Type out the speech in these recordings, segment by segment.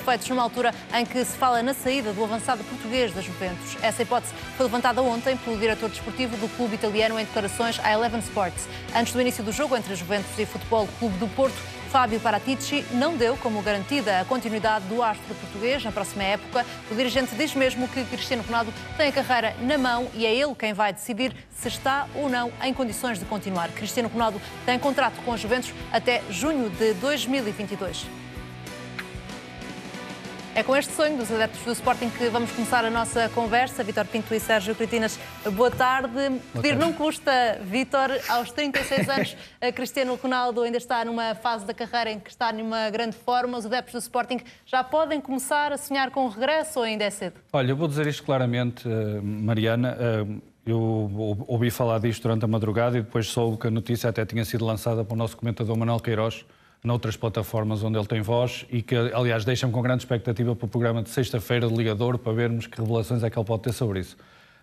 feitos numa altura em que se fala na saída do avançado português da Juventus. Essa hipótese foi levantada ontem pelo diretor desportivo do clube italiano em declarações à Eleven Sports. Antes do início do jogo entre a Juventus e o Futebol Clube do Porto, Fábio Paratici não deu como garantida a continuidade do astro português na próxima época. O dirigente diz mesmo que Cristiano Ronaldo tem a carreira na mão e é ele quem vai decidir se está ou não em condições de continuar. Cristiano Ronaldo tem contrato com a Juventus até junho de 2022. É com este sonho dos adeptos do Sporting que vamos começar a nossa conversa. Vítor Pinto e Sérgio Cretinas, boa tarde. Pedir não custa, Vítor, aos 36 anos, Cristiano Ronaldo ainda está numa fase da carreira em que está numa grande forma. Os adeptos do Sporting já podem começar a sonhar com o regresso ou ainda é cedo? Olha, eu vou dizer isto claramente, Mariana. Eu ouvi falar disto durante a madrugada e depois soube que a notícia até tinha sido lançada pelo nosso comentador Manuel Queiroz, noutras plataformas onde ele tem voz e que, aliás, deixa-me com grande expectativa para o programa de sexta-feira de Ligador para vermos que revelações é que ele pode ter sobre isso.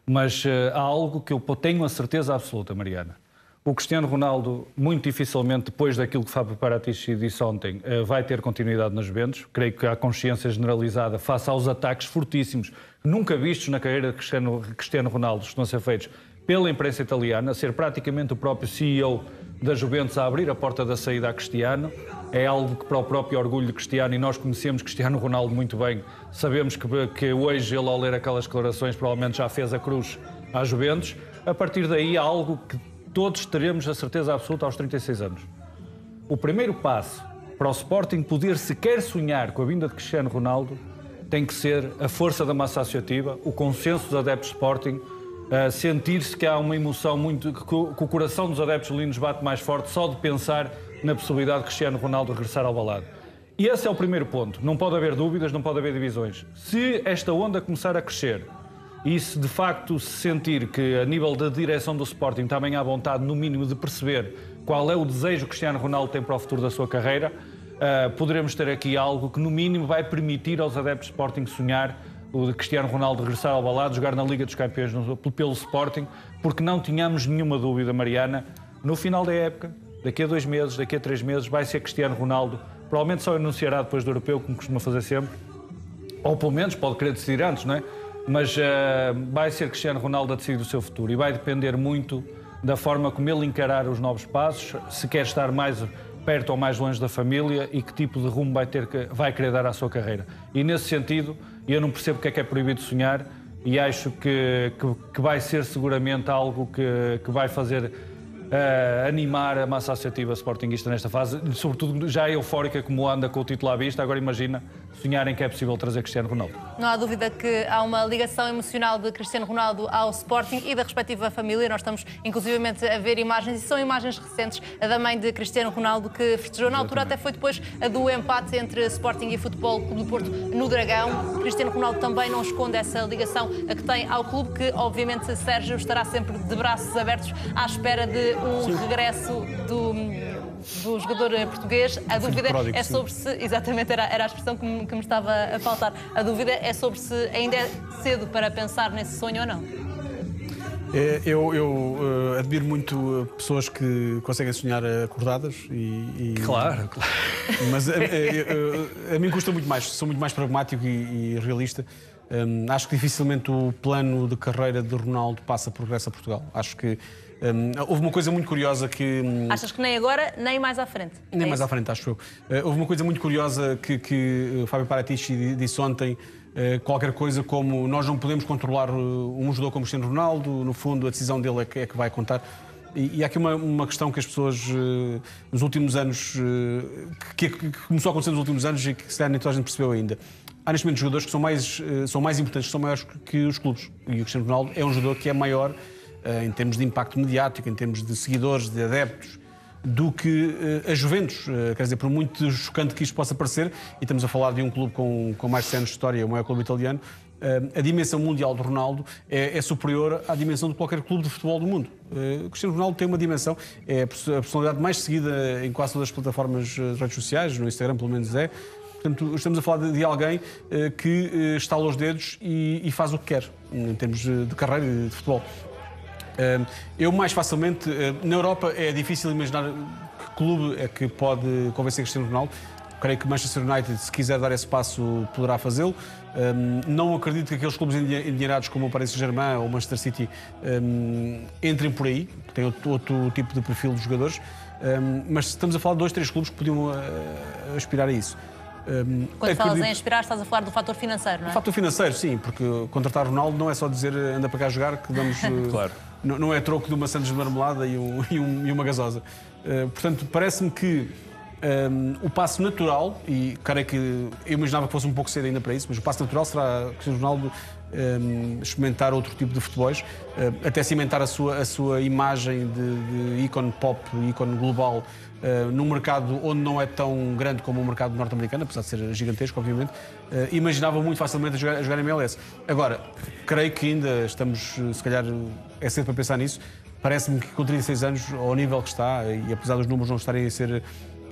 Mas há algo que eu tenho a certeza absoluta, Mariana. O Cristiano Ronaldo, muito dificilmente, depois daquilo que Fábio Paratici disse ontem, vai ter continuidade nas Juventus. Creio que há consciência generalizada face aos ataques fortíssimos, nunca vistos na carreira de Cristiano Ronaldo, que estão a ser feitos pela imprensa italiana, a ser praticamente o próprio CEO da Juventus a abrir a porta da saída a Cristiano. É algo que, para o próprio orgulho de Cristiano, e nós conhecemos Cristiano Ronaldo muito bem, sabemos que hoje ele, ao ler aquelas declarações, provavelmente já fez a cruz à Juventus. A partir daí há algo que todos teremos a certeza absoluta aos 36 anos. O primeiro passo para o Sporting poder sequer sonhar com a vinda de Cristiano Ronaldo tem que ser a força da massa associativa, o consenso dos adeptos de Sporting, sentir-se que há uma emoção muito... que o coração dos adeptos lindos bate mais forte só de pensar na possibilidade de Cristiano Ronaldo regressar ao balado. E esse é o primeiro ponto. Não pode haver dúvidas, não pode haver divisões. Se esta onda começar a crescer e se de facto se sentir que a nível da direção do Sporting também há vontade, no mínimo, de perceber qual é o desejo que Cristiano Ronaldo tem para o futuro da sua carreira, poderemos ter aqui algo que, no mínimo, vai permitir aos adeptos de Sporting sonhar o de Cristiano Ronaldo regressar ao balado, jogar na Liga dos Campeões pelo Sporting, porque não tínhamos nenhuma dúvida, Mariana, no final da época, daqui a 2 meses, daqui a 3 meses, vai ser Cristiano Ronaldo, provavelmente só anunciará depois do Europeu, como costuma fazer sempre, ou pelo menos pode querer decidir antes, não é? Mas vai ser Cristiano Ronaldo a decidir o seu futuro e vai depender muito da forma como ele encarar os novos passos, se quer estar mais perto ou mais longe da família e que tipo de rumo vai querer dar à sua carreira. E nesse sentido, eu não percebo porque é proibido sonhar e acho que vai ser seguramente algo que vai fazer animar a massa associativa sportinguista nesta fase, sobretudo já eufórica como anda com o título à vista. Agora imagina sonharem que é possível trazer Cristiano Ronaldo. Não há dúvida que há uma ligação emocional de Cristiano Ronaldo ao Sporting e da respectiva família. Nós estamos inclusivamente a ver imagens, e são imagens recentes, a da mãe de Cristiano Ronaldo, que festejou na altura, até foi depois a do empate entre Sporting e Futebol Clube do Porto no Dragão. Cristiano Ronaldo também não esconde essa ligação a que tem ao clube, que obviamente Sérgio estará sempre de braços abertos à espera de um regresso do jogador português. A dúvida é sobre se, exatamente era a expressão que me estava a faltar, a dúvida é sobre se ainda é cedo para pensar nesse sonho ou não. Eu admiro muito pessoas que conseguem sonhar acordadas Claro. Mas a mim custa muito mais, sou muito mais pragmático e realista. Acho que dificilmente o plano de carreira de Ronaldo passa por regresso a Portugal. Acho que houve uma coisa muito curiosa que... Achas que nem agora, nem mais à frente? Nem mais à frente, acho eu. Houve uma coisa muito curiosa que Fábio Paratici disse ontem, qualquer coisa como nós não podemos controlar um jogador como Cristiano Ronaldo, no fundo a decisão dele é que vai contar. E há aqui uma questão que as pessoas nos últimos anos, que começou a acontecer nos últimos anos e que se calhar nem toda a gente percebeu ainda. Há neste momento jogadores que são mais importantes, que são maiores que os clubes. E o Cristiano Ronaldo é um jogador que é maior em termos de impacto mediático, em termos de seguidores, de adeptos, do que a Juventus. Quer dizer, por muito chocante que isto possa parecer, e estamos a falar de um clube com mais de 100 anos de história, o maior clube italiano, a dimensão mundial do Ronaldo é superior à dimensão de qualquer clube de futebol do mundo. O Cristiano Ronaldo tem uma dimensão, é a personalidade mais seguida em quase todas as plataformas de redes sociais, no Instagram pelo menos é. Portanto, estamos a falar de alguém que estala os dedos e faz o que quer, em termos de carreira e de futebol. Eu mais facilmente, na Europa é difícil imaginar que clube é que pode convencer Cristiano Ronaldo. Creio que Manchester United, se quiser dar esse passo, poderá fazê-lo. Não acredito que aqueles clubes endinheirados como o Paris Saint-Germain ou o Manchester City entrem por aí, que têm outro tipo de perfil de jogadores. Mas estamos a falar de 2, 3 clubes que podiam aspirar a isso. Quando falas em aspirar, estás a falar do fator financeiro, não é? O fator financeiro, sim, porque contratar Ronaldo não é só dizer anda para cá jogar, que damos. Claro. Não é troco de uma Santos de marmelada e uma gasosa. Portanto, parece-me que o passo natural, e creio que eu imaginava que fosse um pouco cedo ainda para isso, mas o passo natural será Cristiano Ronaldo experimentar outro tipo de futebols, até cimentar a sua imagem de ícone pop, ícone global, num mercado onde não é tão grande como o mercado norte-americano, apesar de ser gigantesco, obviamente. Imaginava muito facilmente a jogar em MLS. Agora, creio que ainda estamos, se calhar, é cedo para pensar nisso. Parece-me que com 36 anos, ao nível que está, e apesar dos números não estarem a ser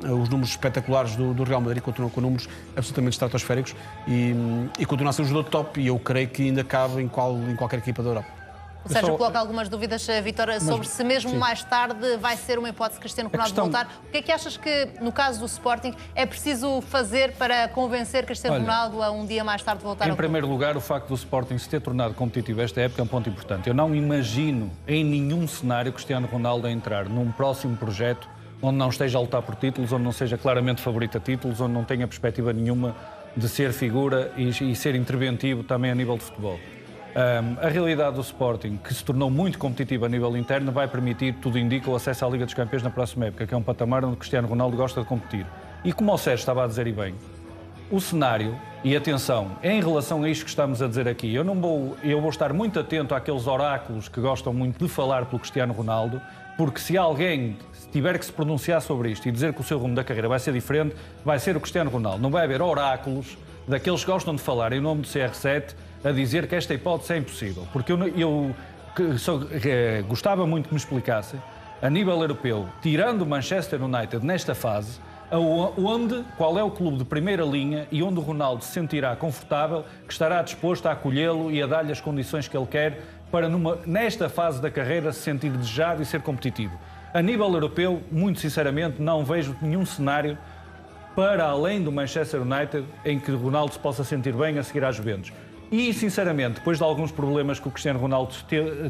os números espetaculares do Real Madrid, continua com números absolutamente estratosféricos e continua a ser um jogador top, e eu creio que ainda cabe em qualquer equipa da Europa. O Sérgio coloca algumas dúvidas, Vitória, sobre se mesmo mais tarde vai ser uma hipótese Cristiano Ronaldo voltar. O que é que achas que, no caso do Sporting, é preciso fazer para convencer Cristiano Ronaldo a um dia mais tarde voltar ao clube? Em primeiro lugar, o facto do Sporting se ter tornado competitivo esta época é um ponto importante. Eu não imagino em nenhum cenário Cristiano Ronaldo a entrar num próximo projeto onde não esteja a lutar por títulos, onde não seja claramente favorito a títulos, onde não tenha perspectiva nenhuma de ser figura e ser interventivo também a nível de futebol. A realidade do Sporting, que se tornou muito competitivo a nível interno, vai permitir, tudo indica, o acesso à Liga dos Campeões na próxima época, que é um patamar onde Cristiano Ronaldo gosta de competir. E como o Sérgio estava a dizer e bem, o cenário, e atenção, em relação a isto que estamos a dizer aqui, eu vou estar muito atento àqueles oráculos que gostam muito de falar pelo Cristiano Ronaldo, porque se alguém tiver que se pronunciar sobre isto e dizer que o seu rumo da carreira vai ser diferente, vai ser o Cristiano Ronaldo. Não vai haver oráculos daqueles que gostam de falar em nome do CR7 a dizer que esta hipótese é impossível. Porque eu gostava muito que me explicasse, a nível europeu, tirando o Manchester United nesta fase, qual é o clube de primeira linha e onde o Ronaldo se sentirá confortável, que estará disposto a acolhê-lo e a dar-lhe as condições que ele quer para, nesta fase da carreira, se sentir desejado e ser competitivo. A nível europeu, muito sinceramente, não vejo nenhum cenário para além do Manchester United em que o Ronaldo se possa sentir bem a seguir às Juventus. E, sinceramente, depois de alguns problemas que o Cristiano Ronaldo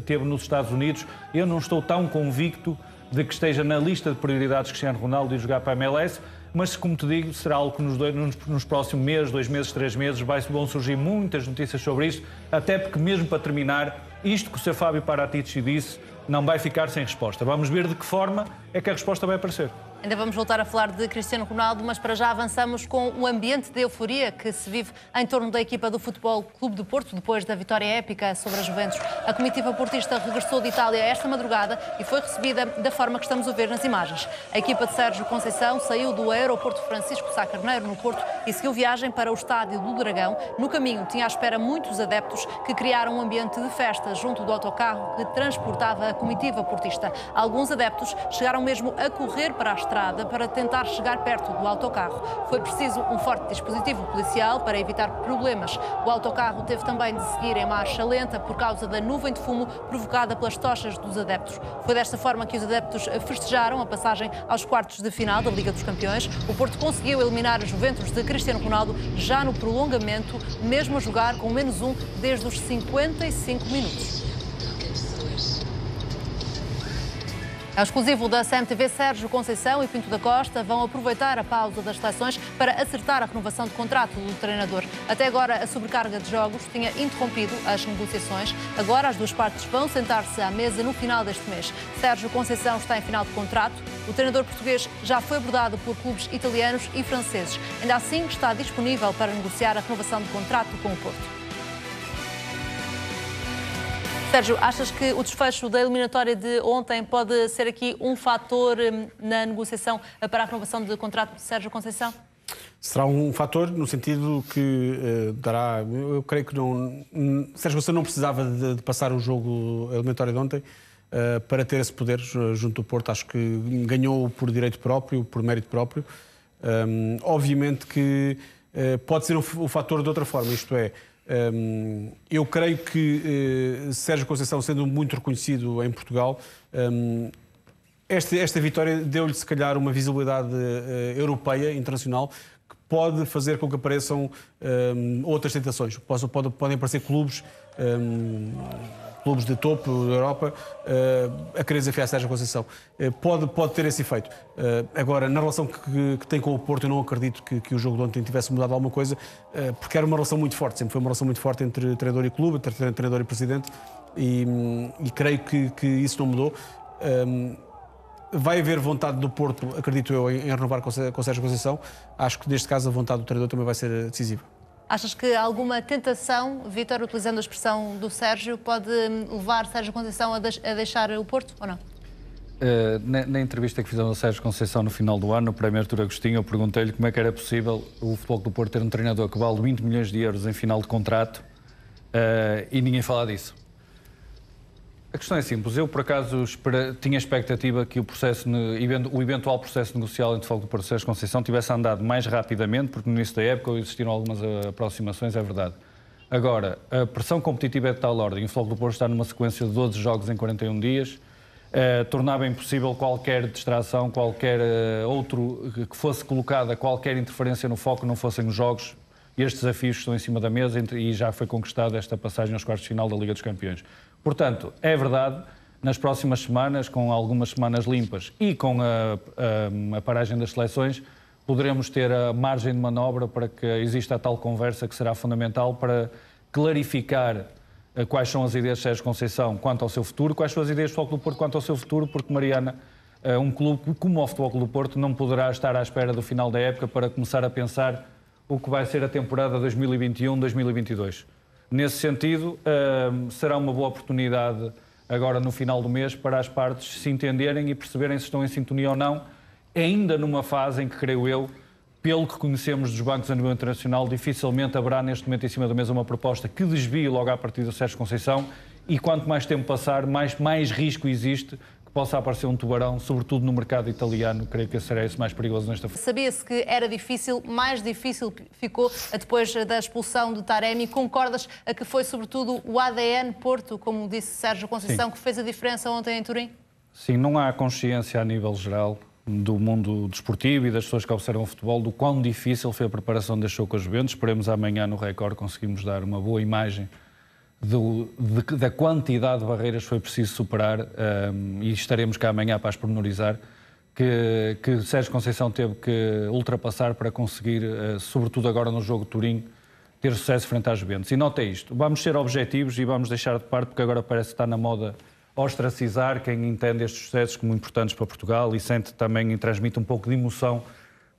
teve nos Estados Unidos, eu não estou tão convicto de que esteja na lista de prioridades Cristiano Ronaldo e jogar para a MLS, mas, como te digo, será algo que nos próximos meses, 2 meses, 3 meses, vão surgir muitas notícias sobre isto, até porque, mesmo para terminar, isto que o Sr. Fábio Paratici disse não vai ficar sem resposta. Vamos ver de que forma é que a resposta vai aparecer. Ainda vamos voltar a falar de Cristiano Ronaldo, mas para já avançamos com o ambiente de euforia que se vive em torno da equipa do Futebol Clube do Porto, depois da vitória épica sobre a Juventus. A comitiva portista regressou de Itália esta madrugada e foi recebida da forma que estamos a ver nas imagens. A equipa de Sérgio Conceição saiu do aeroporto Francisco Sá Carneiro, no Porto, e seguiu viagem para o estádio do Dragão. No caminho, tinha à espera muitos adeptos que criaram um ambiente de festa junto do autocarro que transportava a comitiva portista. Alguns adeptos chegaram mesmo a correr para a estrada para tentar chegar perto do autocarro. Foi preciso um forte dispositivo policial para evitar problemas. O autocarro teve também de seguir em marcha lenta por causa da nuvem de fumo provocada pelas tochas dos adeptos. Foi desta forma que os adeptos festejaram a passagem aos quartos de final da Liga dos Campeões. O Porto conseguiu eliminar a Juventus de Cristiano Ronaldo já no prolongamento, mesmo a jogar com -1 desde os 55 minutos. É exclusivo da CMTV, Sérgio Conceição e Pinto da Costa vão aproveitar a pausa das seleções para acertar a renovação de contrato do treinador. Até agora, a sobrecarga de jogos tinha interrompido as negociações. Agora, as duas partes vão sentar-se à mesa no final deste mês. Sérgio Conceição está em final de contrato. O treinador português já foi abordado por clubes italianos e franceses. Ainda assim, está disponível para negociar a renovação de contrato com o Porto. Sérgio, achas que o desfecho da eliminatória de ontem pode ser aqui um fator na negociação para a renovação de contrato de Sérgio Conceição? Será um fator no sentido que dará... Eu creio que não... Sérgio Conceição não precisava de passar o jogo eliminatório de ontem para ter esse poder junto do Porto. Acho que ganhou por direito próprio, por mérito próprio. Obviamente que pode ser um fator de outra forma, isto é... Eu creio que Sérgio Conceição, sendo muito reconhecido em Portugal, esta vitória deu-lhe se calhar uma visibilidade europeia, internacional, que pode fazer com que apareçam outras tentações. Podem aparecer clubes de topo da Europa a querer desafiar Sérgio Conceição. Pode ter esse efeito. Agora, na relação que tem com o Porto, eu não acredito que o jogo de ontem tivesse mudado alguma coisa, porque era uma relação muito forte, sempre foi uma relação muito forte entre treinador e clube, entre treinador e presidente, e creio que isso não mudou. Vai haver vontade do Porto, acredito eu, em renovar com Sérgio Conceição. Acho que neste caso a vontade do treinador também vai ser decisiva. Achas que alguma tentação, Vítor, utilizando a expressão do Sérgio, pode levar Sérgio Conceição a deixar o Porto ou não? Na entrevista que fizemos ao Sérgio Conceição no final do ano, no Prémio Artur Agostinho, eu perguntei-lhe como é que era possível o Futebol do Porto ter um treinador que vale 20 milhões de euros em final de contrato e ninguém fala disso. A questão é simples. Eu, por acaso, tinha expectativa que o eventual processo negocial entre o Futebol do Porto e Sérgio Conceição tivesse andado mais rapidamente, porque no início da época existiram algumas aproximações, é verdade. Agora, a pressão competitiva é de tal ordem. O Futebol do Porto está numa sequência de 12 jogos em 41 dias, tornava impossível qualquer distração, qualquer outro que fosse colocada, qualquer interferência no foco, não fossem os jogos e estes desafios que estão em cima da mesa e já foi conquistada esta passagem aos quartos de final da Liga dos Campeões. Portanto, é verdade, nas próximas semanas, com algumas semanas limpas e com a paragem das seleções, poderemos ter a margem de manobra para que exista a tal conversa que será fundamental para clarificar quais são as ideias de Sérgio Conceição quanto ao seu futuro, quais são as ideias do Futebol do Porto quanto ao seu futuro, porque, Mariana, um clube como o Futebol do Porto não poderá estar à espera do final da época para começar a pensar o que vai ser a temporada 2021-2022. Nesse sentido, será uma boa oportunidade agora no final do mês para as partes se entenderem e perceberem se estão em sintonia ou não, ainda numa fase em que, creio eu, pelo que conhecemos dos bancos a nível internacional, dificilmente haverá neste momento em cima da mesa uma proposta que desvie logo à partida do Sérgio Conceição e quanto mais tempo passar, mais risco existe que possa aparecer um tubarão, sobretudo no mercado italiano. Creio que será esse mais perigoso nesta fase. Sabia-se que era difícil, mais difícil ficou depois da expulsão de Taremi. Concordas a que foi sobretudo o ADN Porto, como disse Sérgio Conceição, sim, que fez a diferença ontem em Turim? Sim, não há consciência a nível geral do mundo desportivo e das pessoas que observam o futebol do quão difícil foi a preparação deste jogo com a Juventus. Esperemos amanhã no Record conseguimos dar uma boa imagem da quantidade de barreiras que foi preciso superar e estaremos cá amanhã para as pormenorizar que Sérgio Conceição teve que ultrapassar para conseguir, sobretudo agora no jogo de Turim, ter sucesso frente às Juventus. E nota isto, vamos ser objetivos e vamos deixar de parte, porque agora parece que está na moda ostracizar quem entende estes sucessos como importantes para Portugal e sente também e transmite um pouco de emoção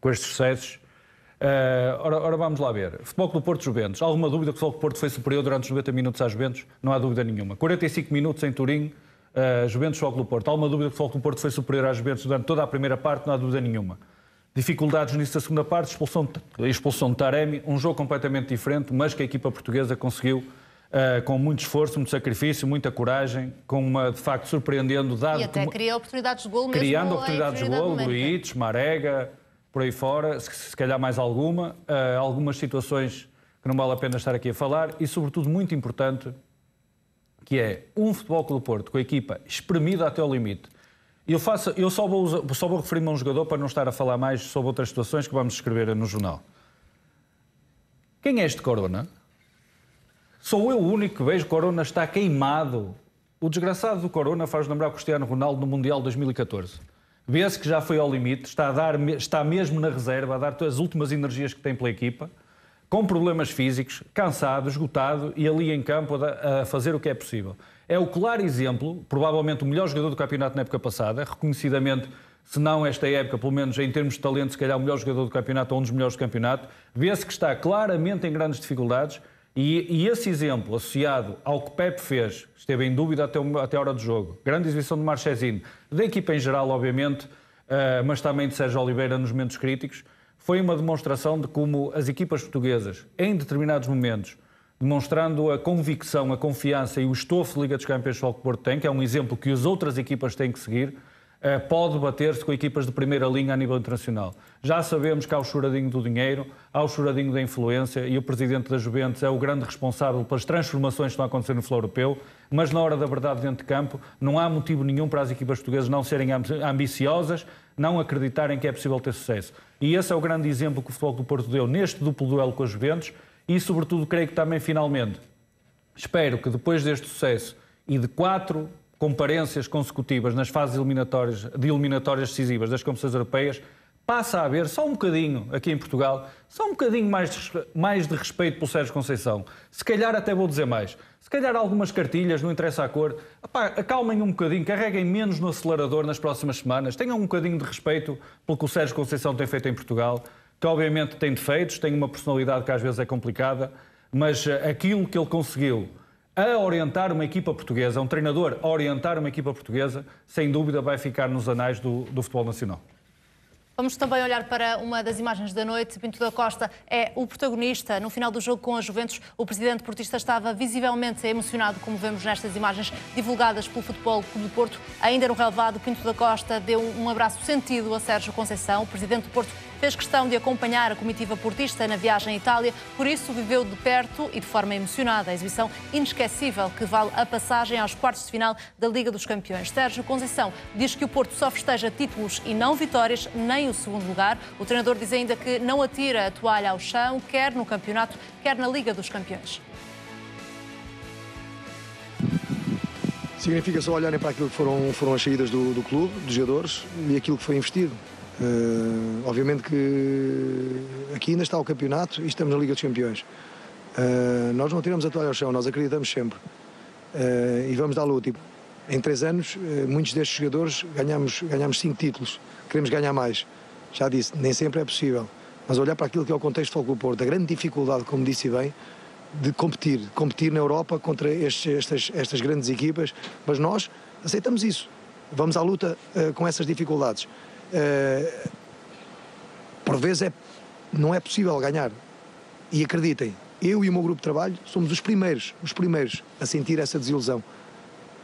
com estes sucessos. Ora, vamos lá ver. Futebol Clube Porto Juventus. Há alguma dúvida que o Futebol Clube Porto foi superior durante os 90 minutos às Juventus? Não há dúvida nenhuma. 45 minutos em Turim, Juventus Futebol Clube Porto. Há alguma dúvida que o Futebol Clube Porto foi superior às Juventus durante toda a primeira parte? Não há dúvida nenhuma. Dificuldades nisso da segunda parte, expulsão de Taremi, um jogo completamente diferente, mas que a equipa portuguesa conseguiu com muito esforço, muito sacrifício, muita coragem, de facto surpreendendo. E até cria oportunidades de golo mesmo. Criando oportunidades de golo, Gruitch, Marega, por aí fora, se calhar mais algumas situações que não vale a pena estar aqui a falar e, sobretudo, muito importante, que é um Futebol Clube do Porto com a equipa espremida até ao limite. Eu só vou referir-me a um jogador para não estar a falar mais sobre outras situações que vamos escrever no jornal. Quem é este Corona? Sou eu o único que vejo que Corona está queimado. O desgraçado do Corona faz lembrar o Cristiano Ronaldo no Mundial 2014. Vê-se que já foi ao limite, está mesmo na reserva, a dar todas as últimas energias que tem pela equipa, com problemas físicos, cansado, esgotado e ali em campo a fazer o que é possível. É o claro exemplo, provavelmente o melhor jogador do campeonato na época passada, reconhecidamente, se não esta época, pelo menos em termos de talento, se calhar o melhor jogador do campeonato ou um dos melhores do campeonato. Vê-se que está claramente em grandes dificuldades e esse exemplo, associado ao que Pepe fez, esteve em dúvida até a hora do jogo, grande exibição de Marchesino, da equipa em geral, obviamente, mas também de Sérgio Oliveira nos momentos críticos, foi uma demonstração de como as equipas portuguesas, em determinados momentos, demonstrando a convicção, a confiança e o estofo de Liga dos Campeões que o Porto tem, que é um exemplo que as outras equipas têm que seguir, pode bater-se com equipas de primeira linha a nível internacional. Já sabemos que há o choradinho do dinheiro, há o choradinho da influência e o presidente da Juventus é o grande responsável pelas transformações que estão a acontecer no futebol europeu, mas na hora da verdade dentro de campo não há motivo nenhum para as equipas portuguesas não serem ambiciosas, não acreditarem que é possível ter sucesso. E esse é o grande exemplo que o Futebol do Porto deu neste duplo duelo com a Juventus e, sobretudo, creio que também, finalmente, espero que depois deste sucesso e de 4 comparências consecutivas nas fases eliminatórias decisivas das competições europeias, passa a haver só um bocadinho, aqui em Portugal, só um bocadinho mais de respeito pelo Sérgio Conceição. Se calhar até vou dizer mais. Se calhar algumas cartilhas, não interessa a cor. Acalmem um bocadinho, carreguem menos no acelerador nas próximas semanas. Tenham um bocadinho de respeito pelo que o Sérgio Conceição tem feito em Portugal, que obviamente tem defeitos, tem uma personalidade que às vezes é complicada, mas aquilo que ele conseguiu a orientar uma equipa portuguesa, um treinador a orientar uma equipa portuguesa, sem dúvida vai ficar nos anais do futebol nacional. Vamos também olhar para uma das imagens da noite. Pinto da Costa é o protagonista. No final do jogo com a Juventus, o presidente portista estava visivelmente emocionado, como vemos nestas imagens divulgadas pelo Futebol Clube do Porto. Ainda no relevado, Pinto da Costa deu um abraço sentido a Sérgio Conceição. O presidente do Porto fez questão de acompanhar a comitiva portista na viagem à Itália, por isso viveu de perto e de forma emocionada a exibição inesquecível que vale a passagem aos quartos de final da Liga dos Campeões. Sérgio Conceição diz que o Porto só festeja títulos e não vitórias, nem o segundo lugar. O treinador diz ainda que não atira a toalha ao chão, quer no campeonato, quer na Liga dos Campeões. Significa só olharem para aquilo que foram as saídas do clube, dos jogadores e aquilo que foi investido. Obviamente que aqui ainda está o campeonato e estamos na Liga dos Campeões. Nós não tiramos a toalha ao chão, nós acreditamos sempre. E vamos dar luta. Em 3 anos, muitos destes jogadores ganhamos 5 títulos. Queremos ganhar mais. Já disse, nem sempre é possível. Mas olhar para aquilo que é o contexto do Futebol Clube do Porto, a grande dificuldade, como disse bem, de competir na Europa contra estas grandes equipas. Mas nós aceitamos isso. Vamos à luta com essas dificuldades. Por vezes não é possível ganhar. E acreditem, eu e o meu grupo de trabalho somos os primeiros a sentir essa desilusão.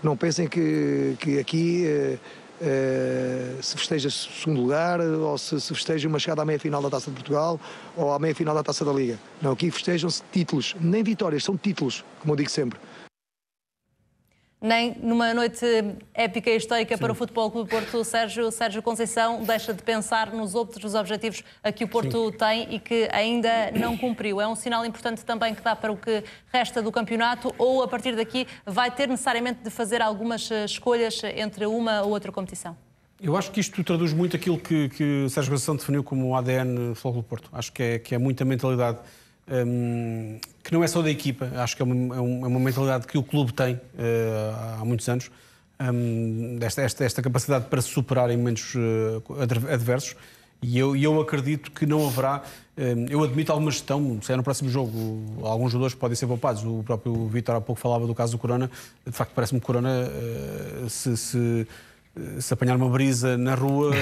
Não pensem que aqui se festeja segundo lugar ou se festeja uma chegada à meia-final da Taça de Portugal ou à meia-final da Taça da Liga. Não, aqui festejam-se títulos, nem vitórias, são títulos, como eu digo sempre. Nem numa noite épica e histórica para o Futebol Clube do Porto, Sérgio Conceição deixa de pensar nos outros objetivos a que o Porto tem e que ainda não cumpriu. É um sinal importante também que dá para o que resta do campeonato, ou a partir daqui vai ter necessariamente de fazer algumas escolhas entre uma ou outra competição? Eu acho que isto traduz muito aquilo que o Sérgio Conceição definiu como o ADN do Futebol Clube do Porto. Acho que é muita mentalidade. Que não é só da equipa, acho que é uma mentalidade que o clube tem há muitos anos, esta capacidade para se superar em momentos adversos, e eu acredito que não haverá, eu admito alguma gestão, se é no próximo jogo, alguns jogadores podem ser poupados, o próprio Vítor há pouco falava do caso do Corona, de facto parece-me que Corona se apanhar uma brisa na rua,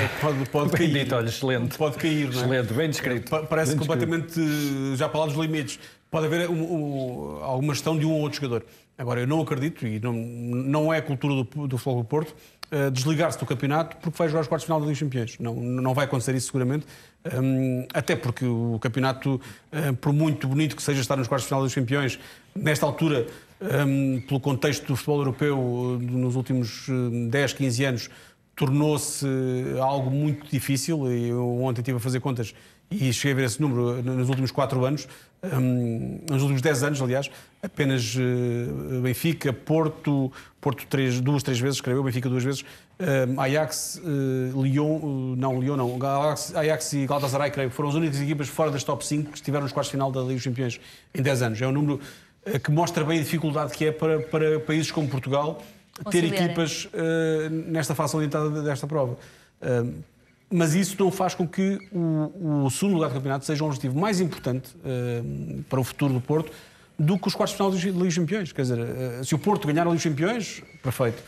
pode cair. Bem dito, olha, excelente. Pode cair, não é? Excelente, bem descrito. Parece bem completamente já para lá dos limites. Pode haver alguma gestão de um ou outro jogador. Agora, eu não acredito, e não é a cultura do Futebol do Porto, desligar-se do campeonato porque vai jogar os quartos de final da Liga dos Campeões. Não vai acontecer isso seguramente, até porque o campeonato, por muito bonito que seja estar nos quartos de final da Liga dos Campeões, nesta altura, pelo contexto do futebol europeu nos últimos 10, 15 anos, tornou-se algo muito difícil. Eu ontem estive a fazer contas e cheguei a ver esse número nos últimos 4 anos, nos últimos 10 anos, aliás, apenas Benfica, Porto 2, 3 vezes, creio eu, Benfica 2 vezes, Ajax, Lyon, Ajax e Galatasaray, creio, foram as únicas equipas fora das top 5 que estiveram nos quartos de final da Liga dos Campeões em 10 anos. É um número que mostra bem a dificuldade que é para países como Portugal ter equipas nesta fase limitada desta prova. Mas isso não faz com que o segundo lugar do campeonato seja um objetivo mais importante para o futuro do Porto do que os quartos de final da Liga dos Campeões. Quer dizer, se o Porto ganhar a Liga dos Campeões, perfeito.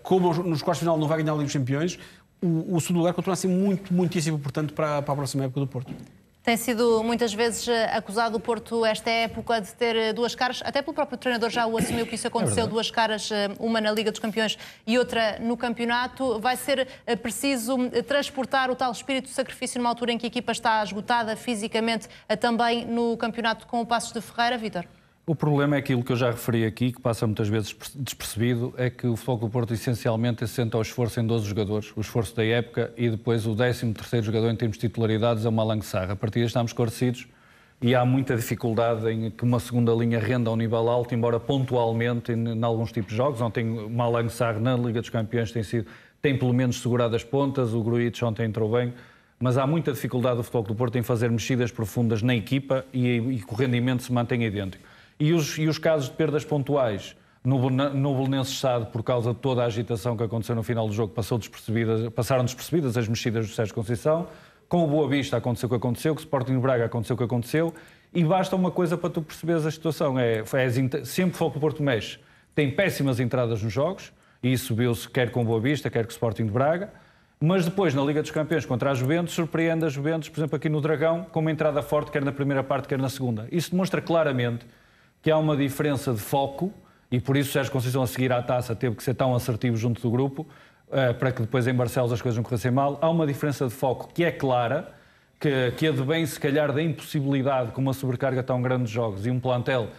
Como nos quartos de final não vai ganhar a Liga dos Campeões, o segundo lugar continua a ser muitíssimo importante para a próxima época do Porto. Tem sido muitas vezes acusado o Porto esta época de ter duas caras, até pelo próprio treinador já o assumiu que isso aconteceu, duas caras, uma na Liga dos Campeões e outra no campeonato. Vai ser preciso transportar o tal espírito de sacrifício numa altura em que a equipa está esgotada fisicamente, também no campeonato com o Paços de Ferreira, Vítor? O problema é aquilo que eu já referi aqui, que passa muitas vezes despercebido, é que o Futebol Clube do Porto essencialmente assenta ao esforço em 12 jogadores, o esforço da época, e depois o 13º jogador em termos de titularidades é o Malang Sarr. A partir daí estamos esclarecidos e há muita dificuldade em que uma segunda linha renda a um nível alto, embora pontualmente em alguns tipos de jogos. Ontem o Malang Sarr na Liga dos Campeões tem pelo menos segurado as pontas, o Grujic ontem entrou bem, mas há muita dificuldade do Futebol Clube do Porto em fazer mexidas profundas na equipa e que o rendimento se mantenha idêntico. E os casos de perdas pontuais no Belenenses SAD, por causa de toda a agitação que aconteceu no final do jogo, passaram despercebidas as mexidas do Sérgio Conceição. Com o Boa Vista aconteceu o que aconteceu, com o Sporting de Braga aconteceu o que aconteceu, e basta uma coisa para tu perceberes a situação, sempre que o Futebol Clube do Porto mexe, tem péssimas entradas nos jogos, e isso viu-se quer com o Boa Vista, quer com o Sporting de Braga, mas depois, na Liga dos Campeões, contra a Juventus, surpreende a Juventus, por exemplo, aqui no Dragão, com uma entrada forte, quer na primeira parte, quer na segunda. Isso demonstra claramente que há uma diferença de foco, e por isso o Sérgio Conceição, a seguir à taça, teve que ser tão assertivo junto do grupo, para que depois em Barcelos as coisas não corressem mal. Há uma diferença de foco que é clara, que advém se calhar da impossibilidade, com uma sobrecarga tão grande de jogos e um plantel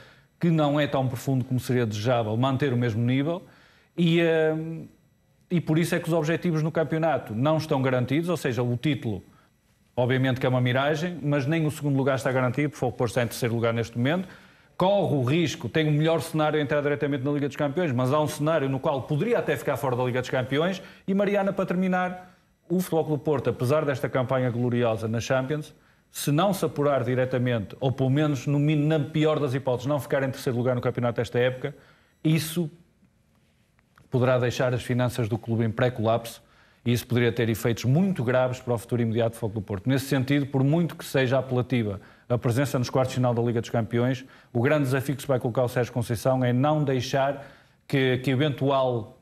que não é tão profundo como seria desejável, manter o mesmo nível, e por isso é que os objetivos no campeonato não estão garantidos, ou seja, o título, obviamente que é uma miragem, mas nem o segundo lugar está garantido, porque o Porto está em terceiro lugar neste momento. Corre o risco, tem o melhor cenário a entrar diretamente na Liga dos Campeões, mas há um cenário no qual poderia até ficar fora da Liga dos Campeões. E, Mariana, para terminar, o Futebol Clube do Porto, apesar desta campanha gloriosa na Champions, se não se apurar diretamente, ou pelo menos, no mínimo, na pior das hipóteses, não ficar em terceiro lugar no campeonato desta época, isso poderá deixar as finanças do clube em pré-colapso, e isso poderia ter efeitos muito graves para o futuro imediato do Futebol Clube do Porto. Nesse sentido, por muito que seja apelativa a presença nos quartos de final da Liga dos Campeões, o grande desafio que se vai colocar ao Sérgio Conceição é não deixar que eventual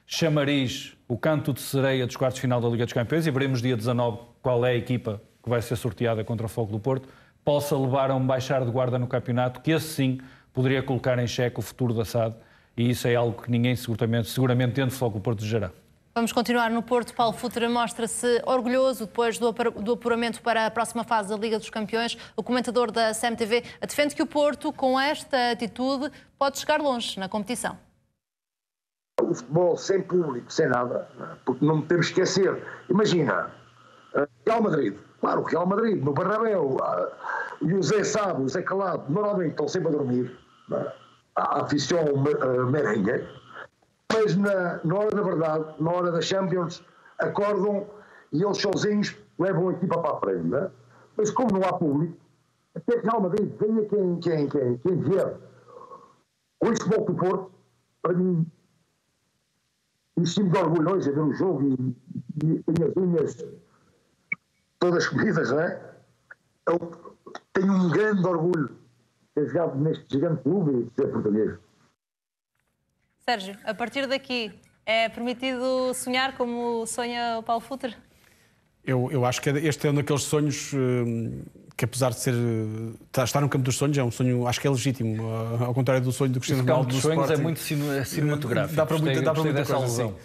chamariz, o canto de sereia dos quartos de final da Liga dos Campeões, e veremos dia 19 qual é a equipa que vai ser sorteada contra o Futebol Clube do Porto, possa levar a um baixar de guarda no campeonato, que esse sim poderia colocar em xeque o futuro da SAD, e isso é algo que ninguém seguramente dentro do Futebol Clube do Porto desejará. Vamos continuar no Porto. Paulo Futre mostra-se orgulhoso depois do apuramento para a próxima fase da Liga dos Campeões. O comentador da CMTV defende que o Porto, com esta atitude, pode chegar longe na competição. O futebol sem público, sem nada, porque não temos que esquecer. Imagina, Real Madrid. Claro, o Real Madrid, no Bernabéu, e o Zé sabe, o Zé Calado, normalmente estão sempre a dormir. A afição merengue. Mas na hora da verdade, na hora da Champions, acordam e eles sozinhos levam a equipa para a frente. Não é? Mas como não há público, até Real Madrid, venha quem vier. Com este Futebol do Porto, para mim, enchimo de orgulho hoje a ver o jogo e as unhas todas comidas, não é? Eu tenho um grande orgulho de ter jogado neste gigante clube e de ser português. Sérgio, a partir daqui, é permitido sonhar como sonha o Paulo Futre? Eu acho que este é um daqueles sonhos que, apesar de estar no campo dos sonhos, é um sonho, acho que é legítimo, ao contrário do sonho do Cristiano Ronaldo. O campo dos sonhos é muito cinematográfico. Dá para muita coisa, sim.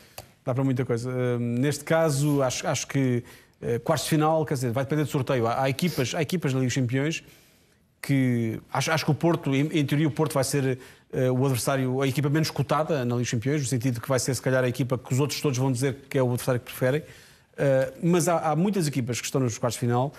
Dá para muita coisa. Neste caso, acho que quartos de final, quer dizer, vai depender do sorteio. Há equipas na Liga dos Campeões que acho que o Porto, em teoria, o Porto vai ser o adversário, a equipa menos cotada na Liga dos Campeões, no sentido que vai ser, se calhar, a equipa que os outros todos vão dizer que é o adversário que preferem. Mas há muitas equipas que estão nos quartos de final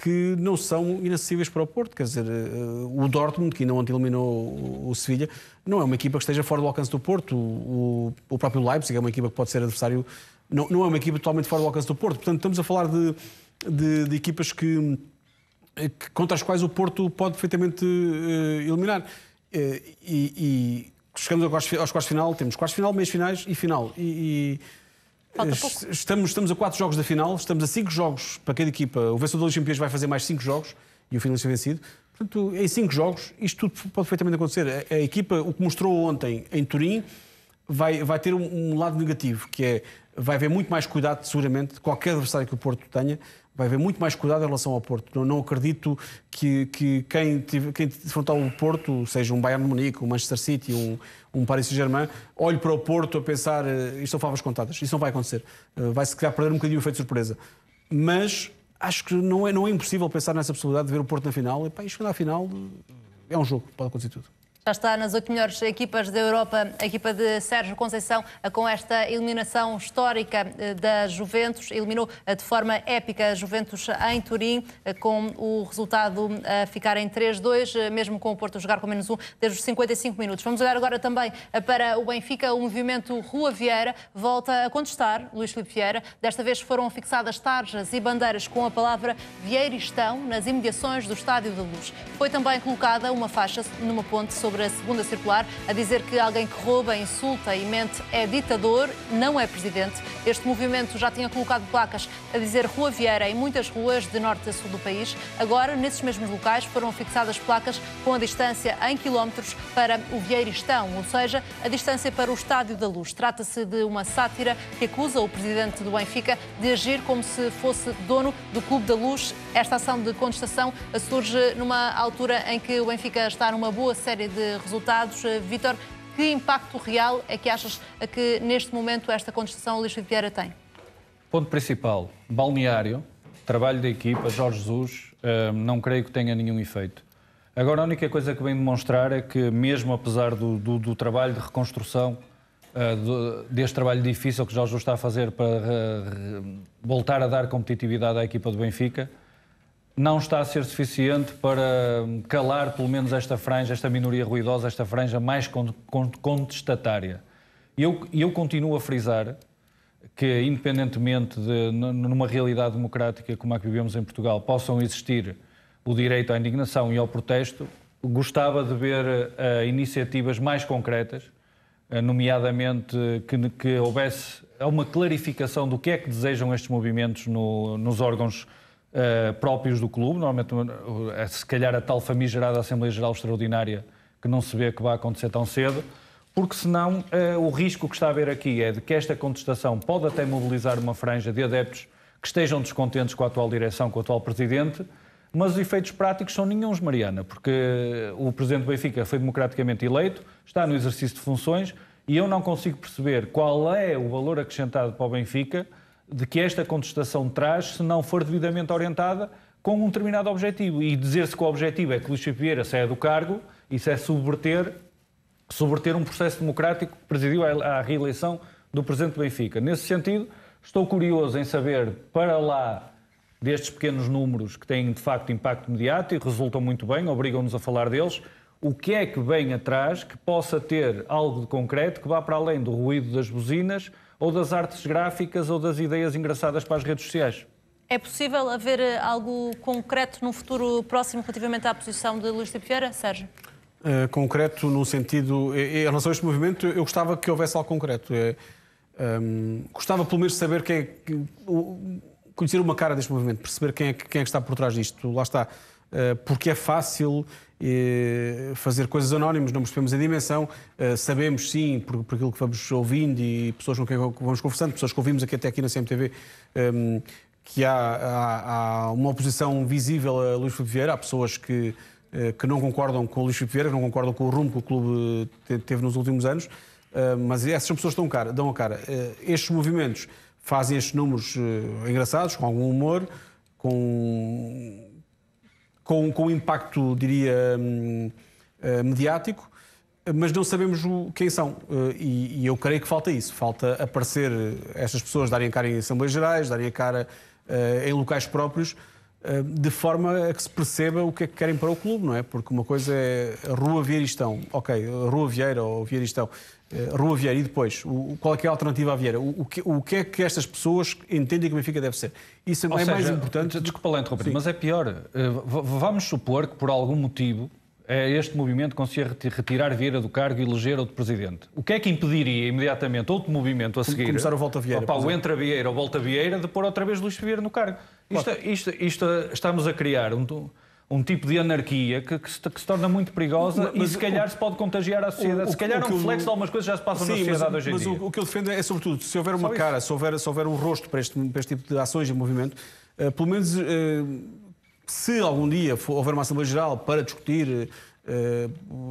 que não são inacessíveis para o Porto. Quer dizer, o Dortmund, que ainda ontem eliminou o Sevilha, não é uma equipa que esteja fora do alcance do Porto. O próprio Leipzig é uma equipa que pode ser adversário, não é uma equipa totalmente fora do alcance do Porto. Portanto, estamos a falar de equipas contra as quais o Porto pode perfeitamente eliminar. E chegamos aos quartos de final, temos quartos de final, meios finais e final. Estamos a 4 jogos da final, estamos a 5 jogos para cada equipa. O vencedor dos Campeões vai fazer mais 5 jogos e o finalista vencido. Portanto, em 5 jogos, isto tudo pode perfeitamente acontecer. A equipa, o que mostrou ontem em Turim, vai ter um lado negativo, que é vai haver muito mais cuidado, seguramente, de qualquer adversário que o Porto tenha, vai haver muito mais cuidado em relação ao Porto. Não acredito que quem defrontar o Porto, seja um Bayern de Munique, um Manchester City, um Paris Saint-Germain, olhe para o Porto a pensar isto são favas contadas. Isso não vai acontecer. Vai-se calhar perder um bocadinho o efeito de surpresa. Mas acho que não é impossível pensar nessa possibilidade de ver o Porto na final. E isto na final é um jogo, pode acontecer tudo. Já está nas 8 melhores equipas da Europa, a equipa de Sérgio Conceição, com esta eliminação histórica da Juventus. Eliminou de forma épica a Juventus em Turim, com o resultado a ficar em 3-2, mesmo com o Porto a jogar com -1 desde os 55 minutos. Vamos olhar agora também para o Benfica. O movimento Rua Vieira volta a contestar Luís Filipe Vieira. Desta vez foram fixadas tarjas e bandeiras com a palavra Vieiristão nas imediações do Estádio da Luz. Foi também colocada uma faixa numa ponte sobre a segunda circular, a dizer que alguém que rouba, insulta e mente é ditador, não é presidente. Este movimento já tinha colocado placas a dizer Rua Vieira em muitas ruas de norte a sul do país. Agora, nesses mesmos locais, foram fixadas placas com a distância em quilómetros para o Vieiristão, ou seja, a distância para o Estádio da Luz. Trata-se de uma sátira que acusa o presidente do Benfica de agir como se fosse dono do Clube da Luz. Esta ação de contestação surge numa altura em que o Benfica está numa boa série de resultados. Vítor, que impacto real é que achas que neste momento esta contestação Luís Filipe Vieira tem? Ponto principal, balneário, trabalho da equipa, Jorge Jesus, não creio que tenha nenhum efeito. Agora a única coisa que vem demonstrar é que mesmo apesar do trabalho de reconstrução, deste trabalho difícil que Jorge Jesus está a fazer para voltar a dar competitividade à equipa do Benfica, não está a ser suficiente para calar pelo menos esta franja, esta minoria ruidosa, esta franja mais contestatária. E eu continuo a frisar que, independentemente de, numa realidade democrática como a que vivemos em Portugal, possam existir o direito à indignação e ao protesto, gostava de ver iniciativas mais concretas, nomeadamente que houvesse uma clarificação do que é que desejam estes movimentos nos órgãos próprios do clube, normalmente se calhar a tal famigerada Assembleia Geral Extraordinária que não se vê que vai acontecer tão cedo, porque senão o risco que está a haver aqui é de que esta contestação pode até mobilizar uma franja de adeptos que estejam descontentes com a atual direção, com o atual presidente, mas os efeitos práticos são nenhuns, Mariana, porque o presidente do Benfica foi democraticamente eleito, está no exercício de funções e eu não consigo perceber qual é o valor acrescentado para o Benfica de que esta contestação traz, se não for devidamente orientada com um determinado objetivo. E dizer-se que o objetivo é que Luís Filipe Vieira saia do cargo, isso é subverter um processo democrático que presidiu à reeleição do presidente do Benfica. Nesse sentido, estou curioso em saber, para lá destes pequenos números que têm de facto impacto mediático, resultam muito bem, obrigam-nos a falar deles, o que é que vem atrás que possa ter algo de concreto que vá para além do ruído das buzinas ou das artes gráficas ou das ideias engraçadas para as redes sociais. É possível haver algo concreto no futuro próximo relativamente à posição de Luís Filipe Vieira, Sérgio? Concreto no sentido... Em relação a este movimento, eu gostava que houvesse algo concreto. Gostava pelo menos de saber conhecer uma cara deste movimento, perceber quem é que está por trás disto. Lá está. Porque é fácil fazer coisas anónimas, não percebemos a dimensão, sabemos sim, por aquilo que vamos ouvindo e pessoas com quem vamos conversando, pessoas que ouvimos até aqui na CMTV, que há uma oposição visível a Luís Filipe Vieira, há pessoas que não concordam com o Luís Filipe Vieira, que não concordam com o rumo que o clube teve nos últimos anos, mas essas pessoas dão a cara. Estes movimentos fazem estes números engraçados, com algum humor, com impacto, diria, mediático, mas não sabemos quem são. E eu creio que falta isso. Falta aparecer estas pessoas, darem a cara em Assembleias Gerais, darem a cara em locais próprios, de forma a que se perceba o que é que querem para o clube, não é? Porque uma coisa é a Rua Vieiristão, ok, Rua Vieira ou Vieiristão, Rua Vieira, e depois, qual é que é a alternativa à Vieira? O que é que estas pessoas entendem que o Benfica deve ser? Isso é mais importante. Desculpa lá interromper, mas é pior. Vamos supor que por algum motivo este movimento consiga retirar Vieira do cargo e eleger outro presidente. O que é que impediria imediatamente outro movimento a seguir? Começar o Volta Vieira. O Entra Vieira ou Volta Vieira de pôr outra vez Luís Vieira no cargo. Claro. Isto estamos a criar um tipo de anarquia que se torna muito perigosa e se calhar se pode contagiar à sociedade. Se calhar é um reflexo de algumas coisas que já se passam na sociedade hoje em dia. Mas o que eu defendo é, sobretudo, se houver uma cara, se houver um rosto para este tipo de ações e movimento, pelo menos, se algum dia houver uma Assembleia Geral para discutir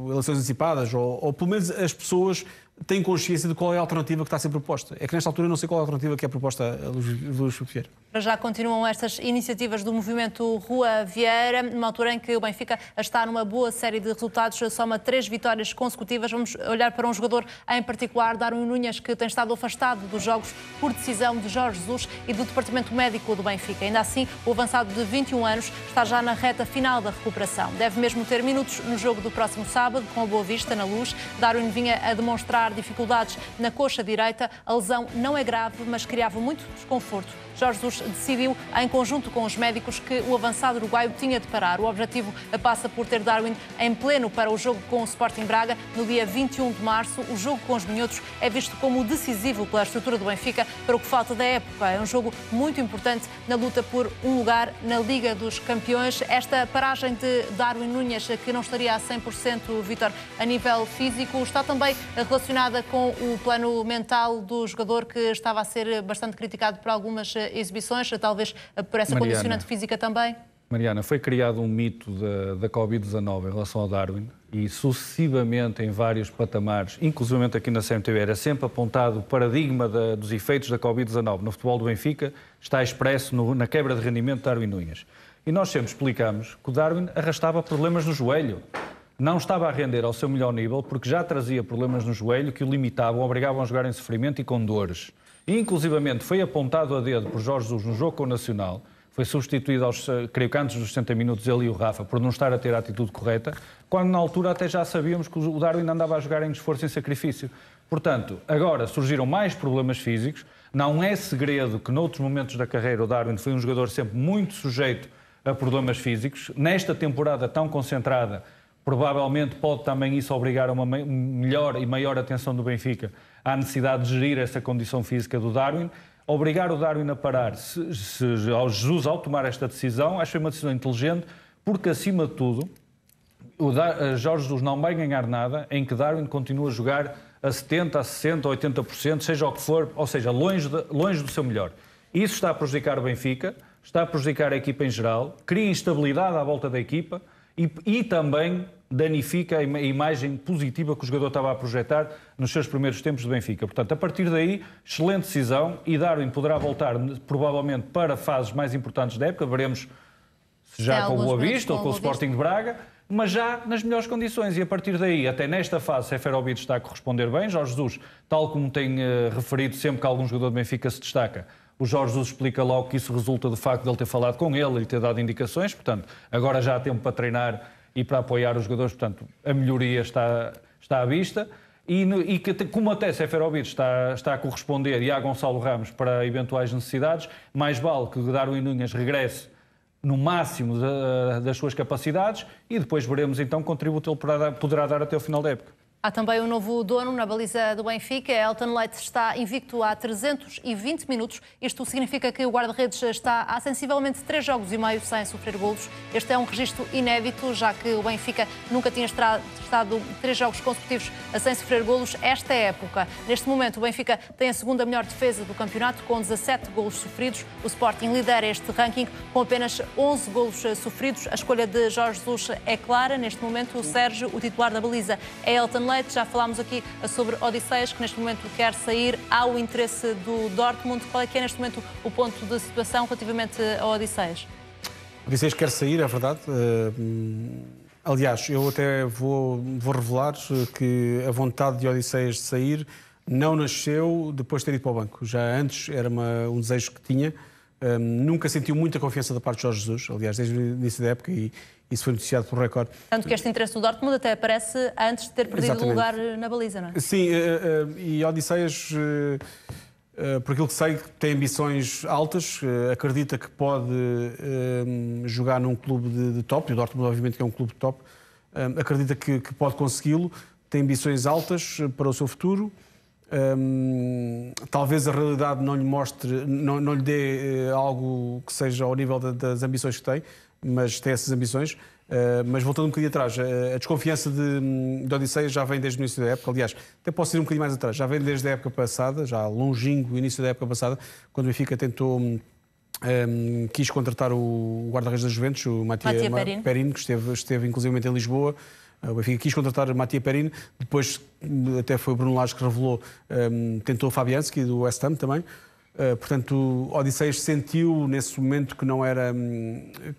eleições antecipadas, ou pelo menos as pessoas têm consciência de qual é a alternativa que está a ser proposta. É que nesta altura eu não sei qual é a alternativa que é proposta a Luís Vieira. Já continuam estas iniciativas do movimento Rua Vieira, numa altura em que o Benfica está numa boa série de resultados, soma 3 vitórias consecutivas. Vamos olhar para um jogador em particular, Darwin Núñez, que tem estado afastado dos jogos por decisão de Jorge Jesus e do departamento médico do Benfica. Ainda assim, o avançado de 21 anos está já na reta final da recuperação. Deve mesmo ter minutos no jogo do próximo sábado, com a Boa Vista na Luz. Darwin vinha a demonstrar dificuldades na coxa direita. A lesão não é grave, mas criava muito desconforto. Jorge Jesus decidiu, em conjunto com os médicos, que o avançado uruguaio tinha de parar. O objetivo passa por ter Darwin em pleno para o jogo com o Sporting Braga no dia 21 de março. O jogo com os minhotos é visto como decisivo pela estrutura do Benfica para o que falta da época. É um jogo muito importante na luta por um lugar na Liga dos Campeões. Esta paragem de Darwin Núñez, que não estaria a 100%, Vítor, a nível físico, está também relacionada com o plano mental do jogador, que estava a ser bastante criticado por algumas exibições, talvez por essa condicionante física também? Mariana, foi criado um mito da Covid-19 em relação ao Darwin e sucessivamente em vários patamares, inclusivamente aqui na CMTV, era sempre apontado o paradigma dos efeitos da Covid-19 no futebol do Benfica, está expresso na quebra de rendimento de Darwin Núñez. E nós sempre explicamos que o Darwin arrastava problemas no joelho. Não estava a render ao seu melhor nível porque já trazia problemas no joelho que o limitavam, obrigavam a jogar em sofrimento e com dores. E, inclusivamente, foi apontado a dedo por Jorge Jesus no jogo com o Nacional, foi substituído creio que antes dos 60 minutos, ele e o Rafa, por não estar a ter a atitude correta, quando na altura até já sabíamos que o Darwin andava a jogar em esforço e em sacrifício. Portanto, agora surgiram mais problemas físicos, não é segredo que noutros momentos da carreira o Darwin foi um jogador sempre muito sujeito a problemas físicos. Nesta temporada tão concentrada, provavelmente pode também isso obrigar a uma melhor e maior atenção do Benfica à necessidade de gerir essa condição física do Darwin. Obrigar o Darwin a parar, ao Jesus, ao tomar esta decisão, acho que foi uma decisão inteligente, porque, acima de tudo, Jorge Jesus não vai ganhar nada em que Darwin continue a jogar a 70%, a 60%, a 80%, seja o que for, ou seja, longe do seu melhor. Isso está a prejudicar o Benfica, está a prejudicar a equipa em geral, cria instabilidade à volta da equipa e também danifica a imagem positiva que o jogador estava a projetar nos seus primeiros tempos de Benfica. Portanto, a partir daí, excelente decisão e Darwin poderá voltar provavelmente para fases mais importantes da época, veremos se já com o Boa Vista ou com o Sporting de Braga, mas já nas melhores condições. E a partir daí, até nesta fase, Seferovic está a corresponder bem. Jorge Jesus, tal como tem referido sempre que algum jogador do Benfica se destaca, o Jorge Jesus explica logo que isso resulta do facto de ele ter falado com ele e ter dado indicações. Portanto, agora já há tempo para treinar e para apoiar os jogadores. Portanto, a melhoria está à vista. E que, como até Seferovic está a corresponder e há Gonçalo Ramos para eventuais necessidades, mais vale que Darwin Núñez regresse no máximo das suas capacidades e depois veremos então que contributo ele poderá dar até o final da época. Há também um novo dono na baliza do Benfica. Elton Leite está invicto há 320 minutos. Isto significa que o guarda-redes está há sensivelmente 3 jogos e meio sem sofrer golos. Este é um registro inédito, já que o Benfica nunca tinha estado 3 jogos consecutivos sem sofrer golos esta época. Neste momento, o Benfica tem a segunda melhor defesa do campeonato, com 17 golos sofridos. O Sporting lidera este ranking com apenas 11 golos sofridos. A escolha de Jorge Jesus é clara. Neste momento, o Sérgio, o titular da baliza, é Elton Leite. Já falámos aqui sobre Odisseias, que neste momento quer sair. Há o interesse do Dortmund. Qual é que é neste momento o ponto de situação relativamente a Odisseias? Odisseias quer sair, é verdade. Aliás, eu até vou revelar que a vontade de Odisseias de sair não nasceu depois de ter ido para o banco. Já antes era um desejo que tinha. Nunca sentiu muita confiança da parte de Jorge Jesus, aliás, desde o início da época, e isso foi noticiado por Record. Tanto que este interesse do Dortmund até aparece antes de ter perdido o lugar na baliza, não é? Sim, e Odisseias, por aquilo que sei, tem ambições altas, acredita que pode jogar num clube de top, e o Dortmund obviamente que é um clube de top, acredita que pode consegui-lo, tem ambições altas para o seu futuro. Talvez a realidade não lhe mostre, não lhe dê algo que seja ao nível das ambições que tem, mas tem essas ambições. Mas voltando um bocadinho atrás, a desconfiança de Odisseias já vem desde o início da época. Aliás, até posso ir um bocadinho mais atrás, já vem desde a época passada, já longínquo início da época passada, quando o Benfica tentou quis contratar o guarda-redes da Juventus, o Mattia Perin, que esteve inclusivamente em Lisboa. O Benfica quis contratar o Mattia Perin, depois até foi o Bruno Lage que revelou, tentou o Fabianski do West Ham também. Portanto, o Odisseias sentiu nesse momento que não era,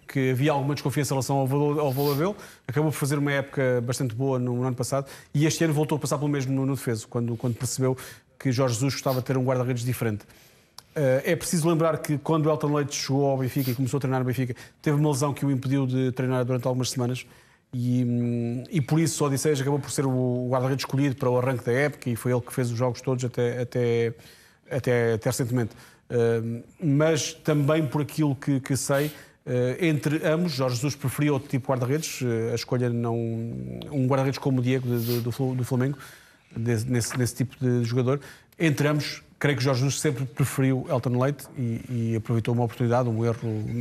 que havia alguma desconfiança em relação ao valor dele. Acabou por fazer uma época bastante boa no ano passado e este ano voltou a passar pelo mesmo no defeso, quando percebeu que Jorge Jesus gostava de ter um guarda-redes diferente. É preciso lembrar que quando o Elton Leite chegou ao Benfica e começou a treinar no Benfica, teve uma lesão que o impediu de treinar durante algumas semanas e por isso o Odisseias acabou por ser o guarda-redes escolhido para o arranque da época e foi ele que fez os jogos todos até recentemente. Mas também por aquilo que sei, entre ambos, Jorge Jesus preferia outro tipo de guarda-redes, a escolha não um guarda-redes como o Diego do Flamengo, nesse tipo de jogador. Entre ambos, creio que Jorge Jesus sempre preferiu Elton Leite e aproveitou uma oportunidade, um erro,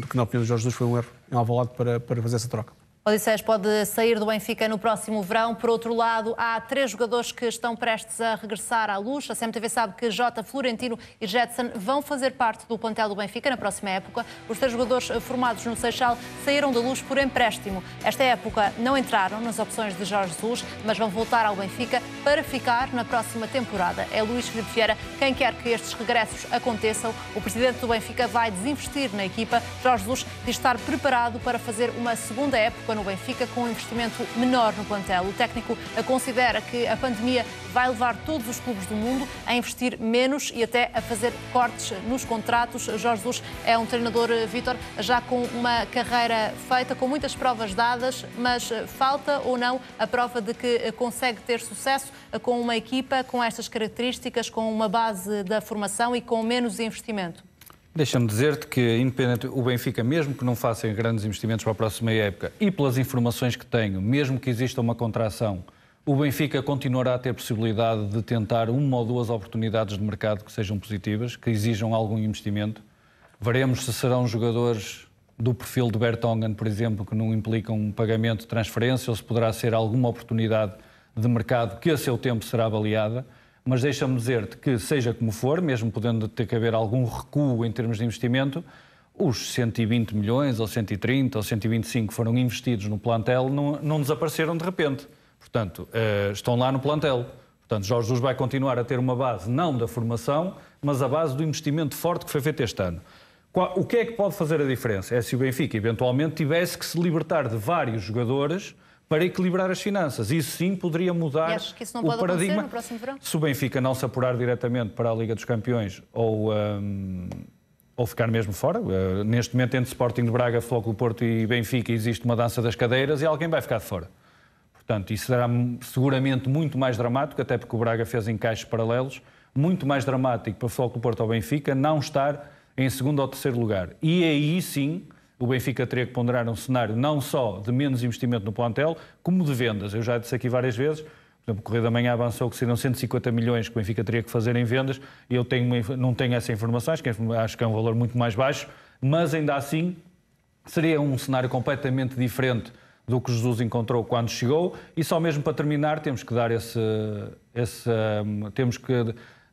que na opinião de Jorge Jesus foi um erro em Alvalade para fazer essa troca. Odisseias pode sair do Benfica no próximo verão. Por outro lado, há 3 jogadores que estão prestes a regressar à luz. A CMTV sabe que Jota, Florentino e Jetson vão fazer parte do plantel do Benfica na próxima época. Os 3 jogadores formados no Seixal saíram da luz por empréstimo. Esta época não entraram nas opções de Jorge Jesus, mas vão voltar ao Benfica para ficar na próxima temporada. É Luís Filipe Vieira quem quer que estes regressos aconteçam. O presidente do Benfica vai desinvestir na equipa. Jorge Jesus diz estar preparado para fazer uma segunda época no Benfica com um investimento menor no plantel. O técnico considera que a pandemia vai levar todos os clubes do mundo a investir menos e até a fazer cortes nos contratos. Jorge Jesus é um treinador, Vítor, já com uma carreira feita, com muitas provas dadas, mas falta ou não a prova de que consegue ter sucesso com uma equipa com estas características, com uma base da formação e com menos investimento? Deixa-me dizer-te que, independente, o Benfica, mesmo que não faça grandes investimentos para a próxima época e pelas informações que tenho, mesmo que exista uma contração, o Benfica continuará a ter possibilidade de tentar 1 ou 2 oportunidades de mercado que sejam positivas, que exijam algum investimento. Veremos se serão jogadores do perfil de Vertonghen, por exemplo, que não implicam um pagamento de transferência, ou se poderá ser alguma oportunidade de mercado que a seu tempo será avaliada. Mas deixa-me dizer-te que, seja como for, mesmo podendo ter que haver algum recuo em termos de investimento, os 120 milhões, ou 130, ou 125 que foram investidos no plantel não desapareceram de repente. Portanto, estão lá no plantel. Portanto, Jorge Jesus vai continuar a ter uma base, não da formação, mas a base do investimento forte que foi feito este ano. O que é que pode fazer a diferença? É se o Benfica, eventualmente, tivesse que se libertar de vários jogadores para equilibrar as finanças. Isso sim poderia mudar que isso não o pode paradigma. No próximo verão? Se o Benfica não se apurar diretamente para a Liga dos Campeões ou ficar mesmo fora, neste momento entre Sporting de Braga, Flóculo Porto e Benfica existe uma dança das cadeiras e alguém vai ficar de fora. Portanto, isso será seguramente muito mais dramático, até porque o Braga fez encaixes paralelos, muito mais dramático para o Flóculo Porto ou Benfica não estar em segundo ou terceiro lugar. E aí sim o Benfica teria que ponderar um cenário não só de menos investimento no plantel, como de vendas. Eu já disse aqui várias vezes, por exemplo, o Correio da Manhã avançou que seriam 150 milhões que o Benfica teria que fazer em vendas, e eu não tenho essa informação, acho que é um valor muito mais baixo, mas ainda assim seria um cenário completamente diferente do que Jesus encontrou quando chegou, e só mesmo para terminar temos que dar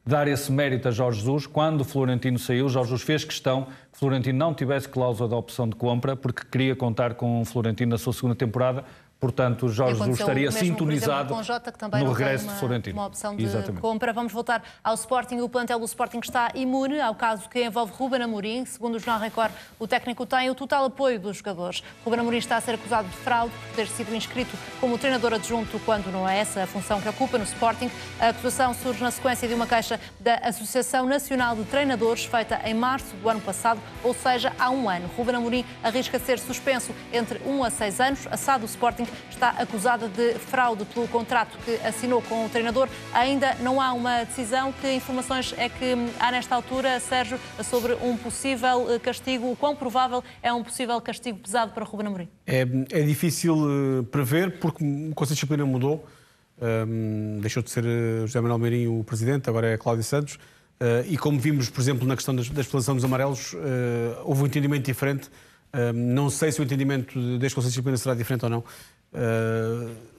dar esse mérito a Jorge Jesus. Quando o Florentino saiu, Jorge Jesus fez questão que o Florentino não tivesse cláusula de opção de compra, porque queria contar com o Florentino na sua segunda temporada. Portanto, Jorge Jesus estaria sintonizado com Jota, que também no regresso de Florentino. Uma opção de compra. Vamos voltar ao Sporting. O plantel do Sporting está imune ao caso que envolve Ruben Amorim. Segundo o Jornal Record, o técnico tem o total apoio dos jogadores. Ruben Amorim está a ser acusado de fraude por ter sido inscrito como treinador adjunto quando não é essa a função que ocupa no Sporting. A acusação surge na sequência de uma queixa da Associação Nacional de Treinadores feita em março do ano passado, ou seja, há 1 ano. Ruben Amorim arrisca ser suspenso entre 1 a 6 anos. A SAD do Sporting está acusada de fraude pelo contrato que assinou com o treinador. Ainda não há uma decisão. Que informações é que há nesta altura, Sérgio, sobre um possível castigo? O quão provável é um possível castigo pesado para Ruben Amorim? É difícil prever, porque o Conselho de Disciplina mudou. Deixou de ser José Manuel Meirinho o presidente, agora é Cláudio Santos. E como vimos, por exemplo, na questão da exploração dos amarelos, houve um entendimento diferente. Não sei se o entendimento deste Conselho de Disciplina será diferente ou não.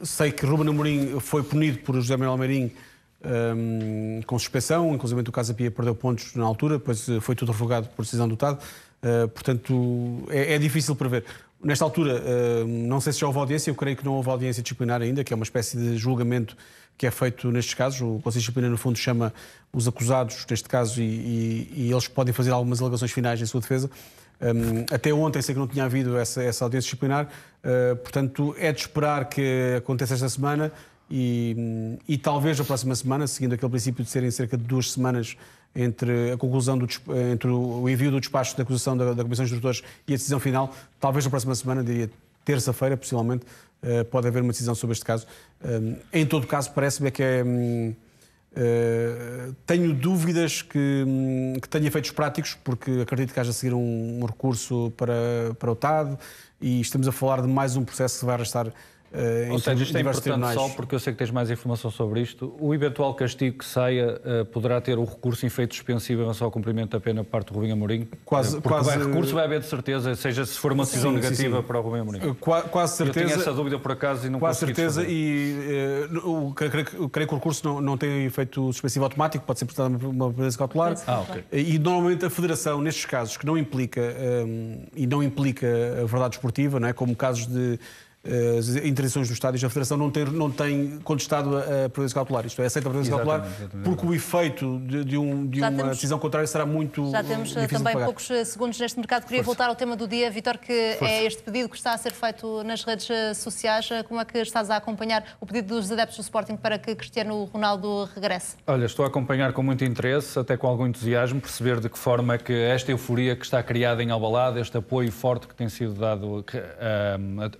Sei que Ruben Amorim foi punido por José Manuel Meirinho com suspensão, inclusive o Casa Pia perdeu pontos na altura, depois foi tudo revogado por decisão do TAD. Portanto, é difícil prever. Nesta altura, não sei se já houve audiência, eu creio que não houve audiência disciplinar ainda, que é uma espécie de julgamento que é feito nestes casos. O Conselho de Disciplina, no fundo, chama os acusados, neste caso, e eles podem fazer algumas alegações finais em sua defesa. Até ontem sei que não tinha havido essa audiência disciplinar, portanto, é de esperar que aconteça esta semana e talvez a próxima semana, seguindo aquele princípio de serem cerca de 2 semanas entre a conclusão entre o envio do despacho de acusação da Comissão de Instrutores e a decisão final, talvez na próxima semana, diria terça-feira, possivelmente, pode haver uma decisão sobre este caso. Em todo caso, parece-me que tenho dúvidas que tenha efeitos práticos, porque acredito que haja a seguir um recurso para o TAD e estamos a falar de mais um processo que vai arrastar. Ou seja, isto é importante só porque eu sei que tens mais informação sobre isto. O eventual castigo que saia poderá ter o recurso em efeito suspensivo em relação ao cumprimento da pena por parte do Rubem Amorim? Recurso vai haver de certeza, seja se for uma decisão negativa para o Rubem Amorim. Quase certeza. Eu tenho essa dúvida por acaso e não consegui. Quase certeza creio que o recurso não tem efeito suspensivo automático, pode ser prestado uma medida cautelar. Okay. E normalmente a Federação, nestes casos que não implica a verdade esportiva, não é? Como casos de as interdições dos estádios, a Federação não tem contestado a providência cautelar. Isto é, aceita a providência cautelar, porque o efeito de uma decisão contrária será muito Já temos também poucos segundos neste mercado. Queria voltar ao tema do dia, Vítor, que é este pedido que está a ser feito nas redes sociais. Como é que estás a acompanhar o pedido dos adeptos do Sporting para que Cristiano Ronaldo regresse? Olha, estou a acompanhar com muito interesse, até com algum entusiasmo, perceber de que forma é que esta euforia que está criada em Alvalade, este apoio forte que tem sido dado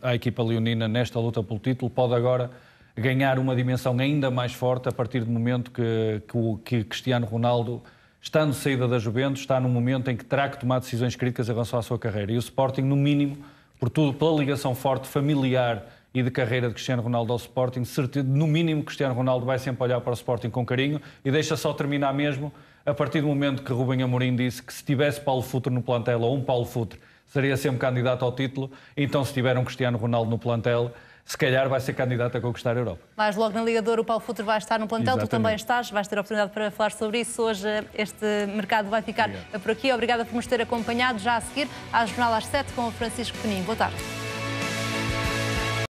à equipa leonina nesta luta pelo título, pode agora ganhar uma dimensão ainda mais forte a partir do momento que Cristiano Ronaldo, estando saída da Juventus, está num momento em que terá que tomar decisões críticas em relação à sua carreira. E o Sporting, no mínimo, por tudo, pela ligação forte familiar e de carreira de Cristiano Ronaldo ao Sporting, no mínimo Cristiano Ronaldo vai sempre olhar para o Sporting com carinho. E deixa só terminar mesmo, a partir do momento que Rubem Amorim disse que se tivesse Paulo Futre no plantel, ou um Paulo Futre, seria sempre candidato ao título. Então, se tiver um Cristiano Ronaldo no plantel, se calhar vai ser candidato a conquistar a Europa. Mais logo na Liga de Ouro, o Paulo Futre vai estar no plantel. Exatamente. Tu também estás, vais ter a oportunidade para falar sobre isso. Hoje este mercado vai ficar por aqui. Obrigada por nos ter acompanhado. Já a seguir, à Jornal às 7 com o Francisco Peninho. Boa tarde.